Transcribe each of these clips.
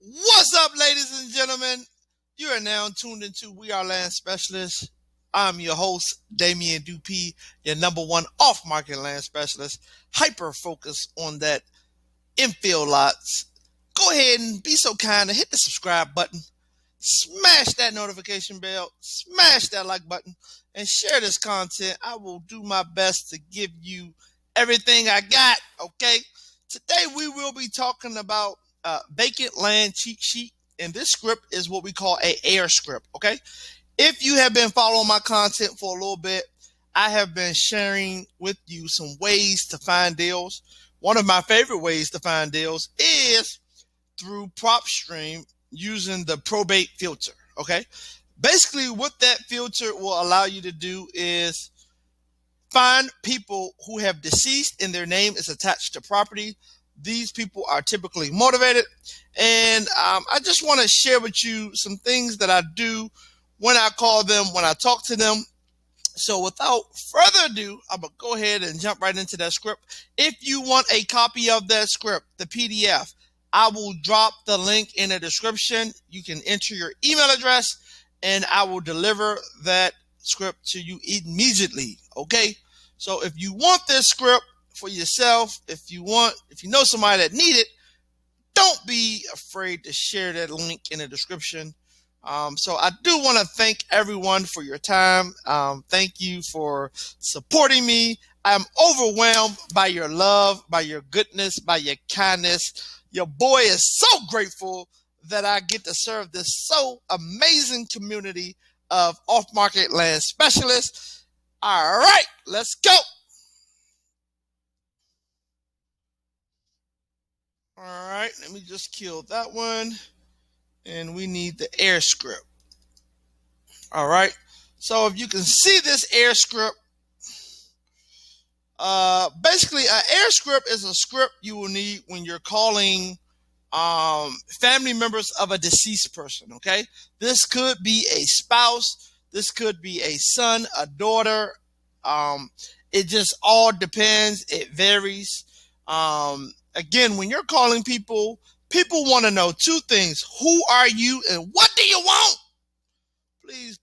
What's up, ladies and gentlemen? You are now tuned into We Are Land Specialists. I'm your host, Damien Dupee, your number one off-market land specialist, hyper-focused on that infill lots. Go ahead and be so kind to hit the subscribe button, smash that notification bell, smash that like button, and share this content. I will do my best to give you everything I got, okay? Today we will be talking about vacant land cheat sheet, and this script is what we call a air script, okay? If you have been following my content for a little bit, I have been sharing with you some ways to find deals. One of my favorite ways to find deals is through PropStream using the probate filter, okay? Basically, what that filter will allow you to do is find people who have deceased and their name is attached to property. These people are typically motivated. And I just want to share with you some things that I do when I call them, when I talk to them. So without further ado, I'm going to go ahead and jump right into that script. If you want a copy of that script, the PDF, I will drop the link in the description. You can enter your email address and I will deliver that script to you immediately. Okay? So if you want this script for yourself, if you know somebody that need it, don't be afraid to share that link in the description. So I do want to thank everyone for your time. Thank you for supporting me. I'm overwhelmed by your love, by your goodness, by your kindness. Your boy is so grateful that I get to serve this so amazing community of off-market land specialists. All right, let's go. All right, let me just kill that one. And we need the air script. All right. So if you can see this air script, basically an air script is a script you will need when you're calling family members of a deceased person. Okay. This could be a spouse. This could be a son, a daughter. It just all depends. It varies. Again, when you're calling people, people want to know two things. Who are you and what do you want?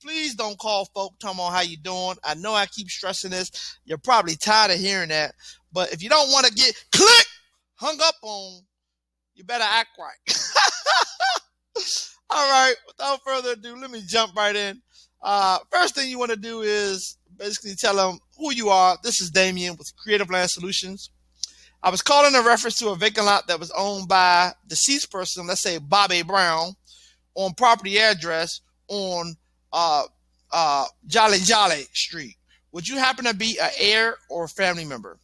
Please don't call folk talking about how you doing. I know I keep stressing this. You're probably tired of hearing that. But if you don't want to get hung up on, you better act right. All right, without further ado, let me jump right in. First thing you want to do is basically tell them who you are. This is Damien with Creative Land Solutions. I was calling in reference to a vacant lot that was owned by a deceased person, let's say Bobby Brown, on property address on Jolly Street. Would you happen to be an heir or a family member?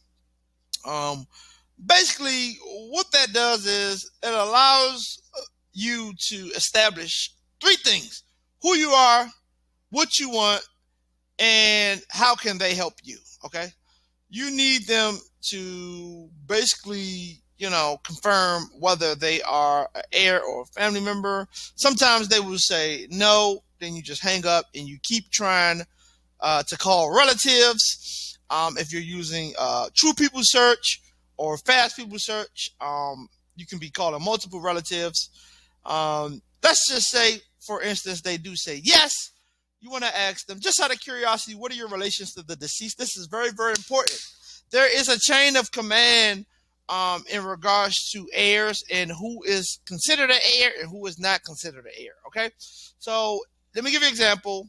Basically, what that does is it allows you to establish three things: who you are, what you want, and how can they help you, okay? You need them to basically, confirm whether they are an heir or a family member. Sometimes they will say no, then you just hang up and you keep trying to call relatives. If you're using True People Search or Fast People Search, you can be calling multiple relatives. Let's just say, for instance, they do say yes. You want to ask them, just out of curiosity, what are your relations to the deceased? This is very, very important. There is a chain of command in regards to heirs and who is considered an heir and who is not considered an heir, okay? So let me give you an example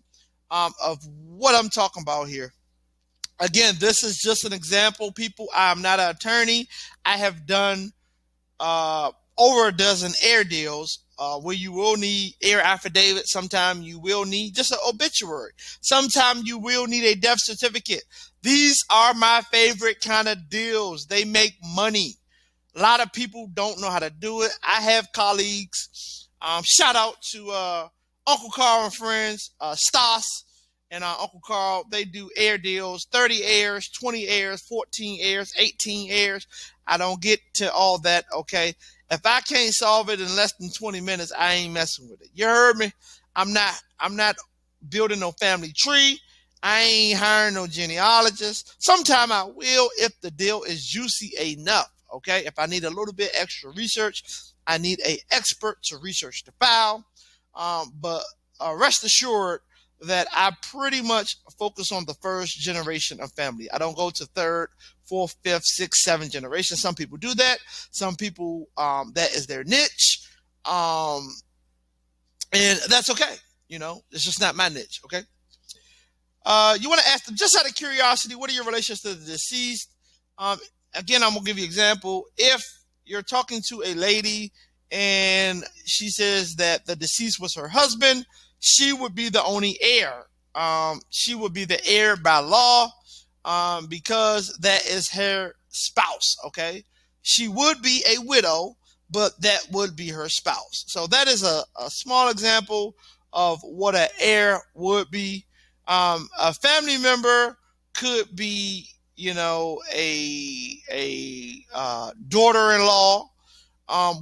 of what I'm talking about here. Again, this is just an example, people. I'm not an attorney. I have done over a dozen heir deals where you will need heir affidavit. Sometimes you will need just an obituary. Sometimes you will need a death certificate. These are my favorite kind of deals. They make money. A lot of people don't know how to do it. I have colleagues. Shout out to Uncle Carl and friends, Stas and Uncle Carl. They do heir deals, 30 heirs, 20 heirs, 14 heirs, 18 heirs. I don't get to all that, okay? If I can't solve it in less than 20 minutes, I ain't messing with it. You heard me? I'm not building no family tree. I ain't hiring no genealogist. Sometime I will if the deal is juicy enough, okay? If I need a little bit extra research, I need an expert to research the file. But rest assured that I pretty much focus on the first generation of family. I don't go to third, fourth, fifth, sixth, seventh generation. Some people do that. Some people, that is their niche. And that's okay. It's just not my niche. Okay. You want to ask them, just out of curiosity, what are your relations to the deceased? Again, I'm going to give you an example. If you're talking to a lady and she says that the deceased was her husband, she would be the only heir. She would be the heir by law, because that is her spouse. Okay. She would be a widow, but that would be her spouse. So that is a small example of what an heir would be. A family member could be, a daughter-in-law,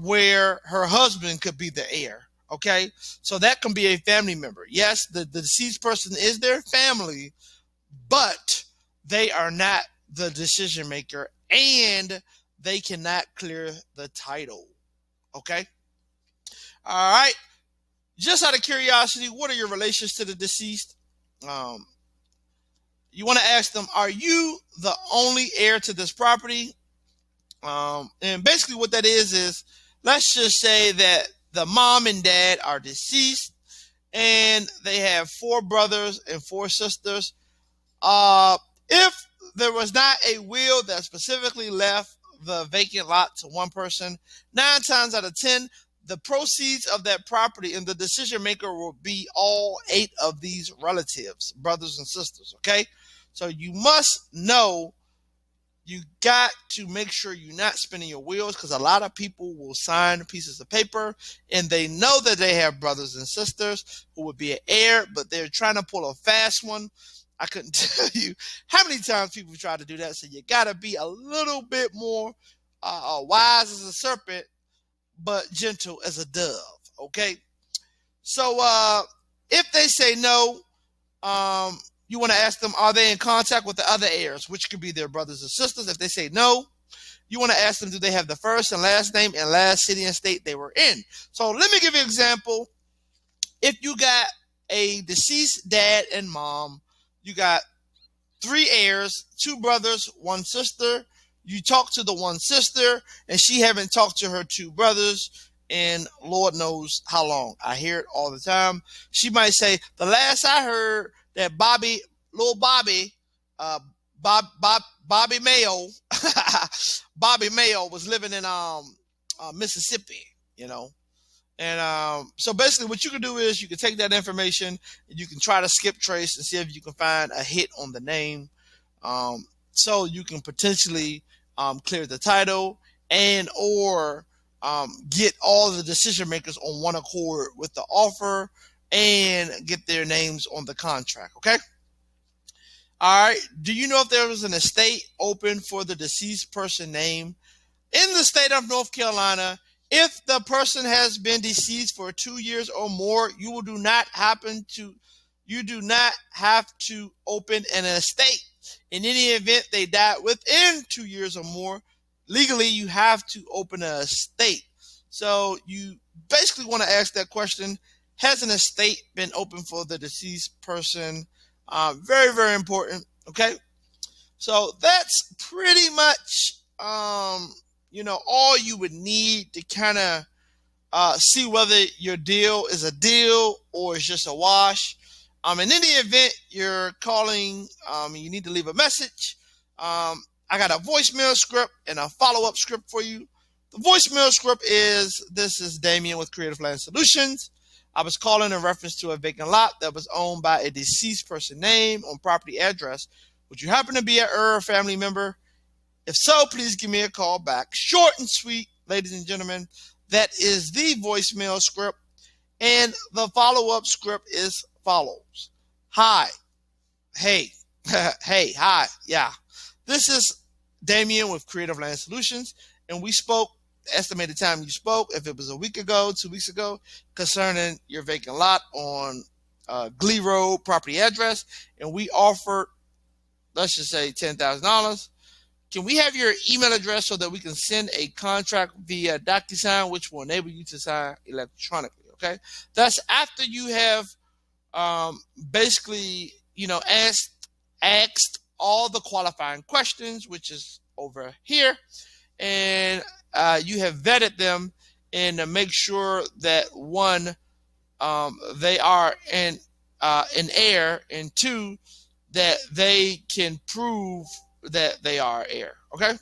where her husband could be the heir. Okay, so that can be a family member. Yes, the deceased person is their family, but they are not the decision maker, and they cannot clear the title. Okay, all right. Just out of curiosity, what are your relations to the deceased? You want to ask them, are you the only heir to this property? And basically what that is let's just say that the mom and dad are deceased and they have 4 brothers and 4 sisters. If there was not a will that specifically left the vacant lot to one person, 9 times out of 10, the proceeds of that property and the decision maker will be all 8 of these relatives, brothers and sisters. Okay. So you must know, you got to make sure you're not spinning your wheels, because a lot of people will sign pieces of paper and they know that they have brothers and sisters who would be an heir, but they're trying to pull a fast one. I couldn't tell you how many times people try to do that. So you got to be a little bit more wise as a serpent, but gentle as a dove. Okay. So if they say no, you want to ask them, are they in contact with the other heirs, which could be their brothers and sisters? If they say no, you want to ask them, do they have the first and last name and last city and state they were in? So let me give you an example. If you got a deceased dad and mom, you got 3 heirs, 2 brothers, 1 sister. You talk to the 1 sister and she haven't talked to her 2 brothers in Lord knows how long. I hear it all the time. She might say, the last I heard that Bobby Mayo, Bobby Mayo was living in Mississippi, And so basically what you can do is you can take that information and you can try to skip trace and see if you can find a hit on the name, so you can potentially clear the title and or get all the decision makers on one accord with the offer and get their names on the contract. Okay. All right. Do you know if there was an estate open for the deceased person name in the state of North Carolina? If the person has been deceased for 2 years or more, you do not have to open an estate. In any event, they died within 2 years or more, legally you have to open an estate. So you basically want to ask that question, has an estate been open for the deceased person? Very, very important. Okay. So that's pretty much, all you would need to kind of see whether your deal is a deal or it's just a wash. In any event, you're calling, you need to leave a message. I got a voicemail script and a follow-up script for you. The voicemail script is, this is Damien with Creative Land Solutions. I was calling in reference to a vacant lot that was owned by a deceased person name on property address. Would you happen to be an heir or family member? If so, please give me a call back. Short and sweet, ladies and gentlemen. That is the voicemail script. And the follow-up script is follows. Hi. Hey. Hey. Hi. Yeah. This is Damien with Creative Land Solutions. And we spoke, the estimated time you spoke, if it was a week ago, 2 weeks ago, concerning your vacant lot on Glee Road property address. And we offered, let's just say $10,000 Can we have your email address so that we can send a contract via DocuSign, which will enable you to sign electronically? Okay, that's after you have basically, asked all the qualifying questions, which is over here, and you have vetted them and make sure that one, they are an heir, and two, that they can prove that they are heir. Okay.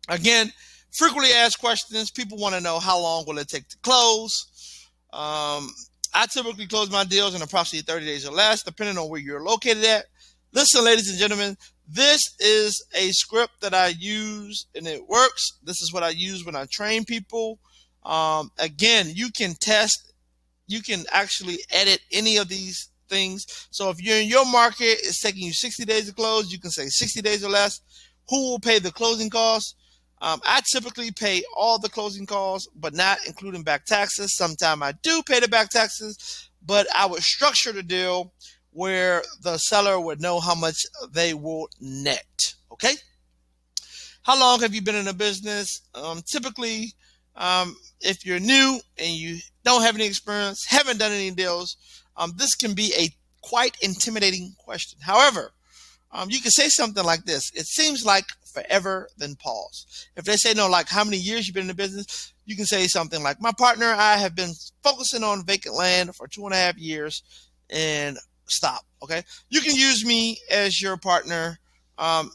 Again, frequently asked questions. People want to know how long will it take to close. I typically close my deals in approximately 30 days or less, depending on where you're located at. Listen, ladies and gentlemen, this is a script that I use and it works. This is what I use when I train people. Again, you can test, you can actually edit any of these things. So if you're in your market, it's taking you 60 days to close, you can say 60 days or less. Who will pay the closing costs? I typically pay all the closing costs, but not including back taxes. Sometimes I do pay the back taxes, but I would structure the deal where the seller would know how much they will net. Okay? How long have you been in a business? Typically, if you're new and you don't have any experience, haven't done any deals, this can be a quite intimidating question. However, you can say something like this: it seems like forever, then pause. If they say no, like how many years you've been in the business, you can say something like, my partner, I have been focusing on vacant land for 2.5 years, and stop. Okay. You can use me as your partner.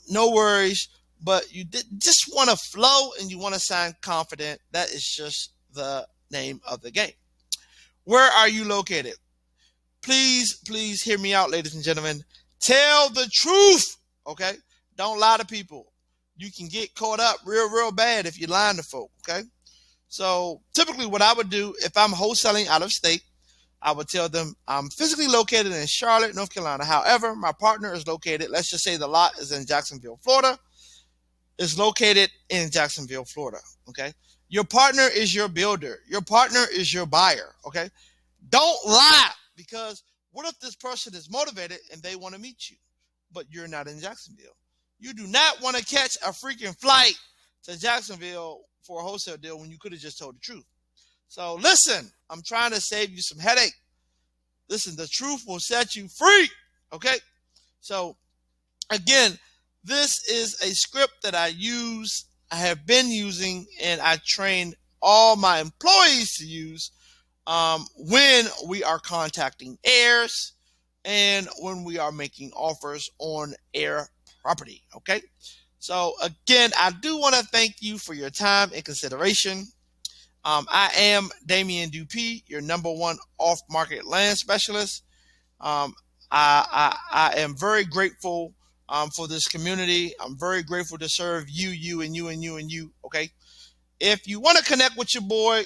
No worries, but you just want to flow and you want to sound confident. That is just the name of the game. Where are you located? Please hear me out, ladies and gentlemen. Tell the truth, okay? Don't lie to people. You can get caught up real bad if you're lying to folk, okay? So typically what I would do if I'm wholesaling out of state, I would tell them I'm physically located in Charlotte, North Carolina. However, my partner is located, let's just say the lot is in Jacksonville, Florida. Is located in Jacksonville, Florida, okay? Your partner is your builder. Your partner is your buyer, okay? Don't lie, because what if this person is motivated and they want to meet you, but you're not in Jacksonville? You do not want to catch a freaking flight to Jacksonville for a wholesale deal when you could have just told the truth. So listen, I'm trying to save you some headache. Listen, the truth will set you free, okay? So again, this is a script that I have been using, and I train all my employees to use when we are contacting heirs and when we are making offers on heir property. Okay. So again, I do want to thank you for your time and consideration. I am Damien Dupee, your #1 off-market land specialist. I am very grateful for this community. I'm very grateful to serve you, and you, and you, and you. Okay. If you want to connect with your boy,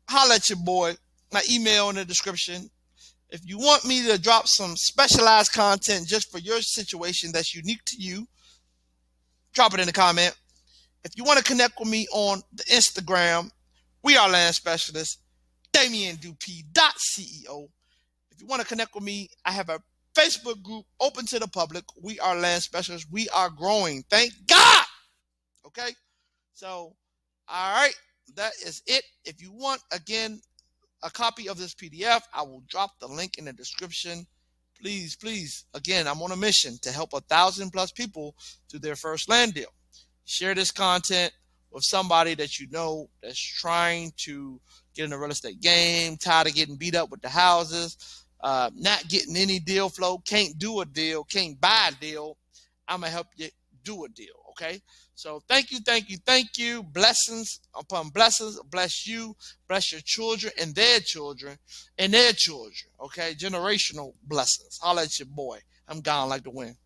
holla at your boy. My email in the description. If you want me to drop some specialized content just for your situation that's unique to you, drop it in the comment. If you want to connect with me on the Instagram, we are land specialists, DamienDupee.ceo. If you want to connect with me, I have a Facebook group open to the public. We are land specialists. We are growing. Thank God. Okay. So, all right. That is it. If you want, again, a copy of this PDF, I will drop the link in the description. Please, again, I'm on a mission to help 1,000+ people to their first land deal. Share this content with somebody that you know that's trying to get in the real estate game, tired of getting beat up with the houses, not getting any deal flow, can't do a deal, can't buy a deal. I'm going to help you do a deal, okay? So thank you. Blessings upon blessings. Bless you, bless your children and their children and their children, okay? Generational blessings. Holla at your boy. I'm gone like the wind.